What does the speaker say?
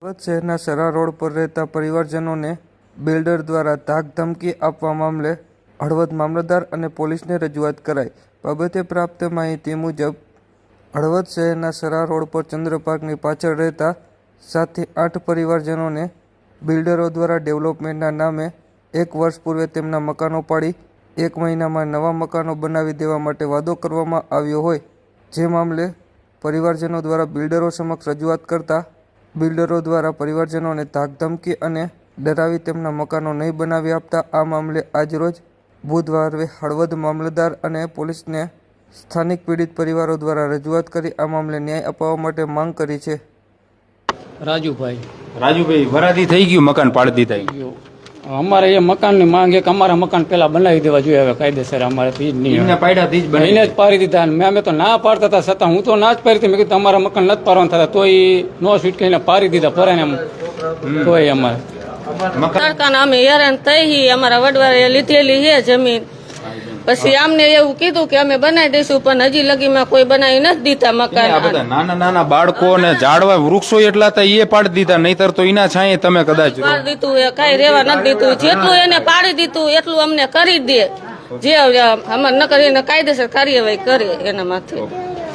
હળવદ શહેરના સરા રોડ પર રહેતા પરિવારજનોને બિલ્ડર દ્વારા ધાકધમકી આપવા મામલે હળવદ મામલતદાર અને પોલીસને રજૂઆત કરાઈ। બાબતે પ્રાપ્ત માહિતી મુજબ હળવદ શહેરના સરા રોડ પર ચંદ્રપાર્કની પાછળ રહેતા 7 થી 8 પરિવારજનોને બિલ્ડરો દ્વારા ડેવલપમેન્ટના નામે 1 વર્ષ પૂર્વે તેમના મકાનો પાડી 1 મહિનામાં નવા મકાનો બનાવી દેવા માટે વાદો કરવામાં આવ્યો હોય, જે મામલે પરિવારજનો દ્વારા બિલ્ડરો સમક્ષ રજૂઆત કરતા બિલ્ડરો દ્વારા પરિવારજનોને ધાકધમકી અને ડરાવી તેમના મકાનો નહીં બનાવી આપતા આ મામલે આજરોજ બુધવારે હળવદ મામલતદાર અને પોલીસને સ્થાનિક પીડિત પરિવારો દ્વારા રજૂઆત કરી આ મામલે ન્યાય અપાવવા માટે માંગ કરી છે। રાજુભાઈ વરાદી થઈ ગયું, મકાન પાડી દીધા। અમારે એ મકાનની માંગ એક અમારા મકાન પેલા બનાવી દેવા જોઈએ, હવે કાયદેસર અમારે એને જ પાડી દીધા। અમે તો ના પાડતા હતા, છતાં હું તો ના જ પાડી, મેં કીધું અમારા મકાન નથી પાડવાના થતા, તો એ નો સ્વીટ કહીને પાડી દીધા પરાને। તોય અમારે તડકાના અમે હેરાન થઈ, અમારા વડવાએ લીધેલી છે જમીન, પછી અમને એવું કીધું કે અમે બનાવી દઈશું, પણ હજી લગીમાં કોઈ બનાવી નથી દીધા મકાન। નાના નાના બાળકો ને ઝાડવા વૃક્ષો એટલા હતા એ પાડી દીધા, નહીતર તો એના છાંયે તમે કદાચ પાડી દીધું, એ કઈ રેવા નથી દીધું। જેટલું એને પાડી દીધું એટલું અમને કરી દે, જે અમારે ન કરીને કાયદેસર કાર્યવાહી કરે એના માથે।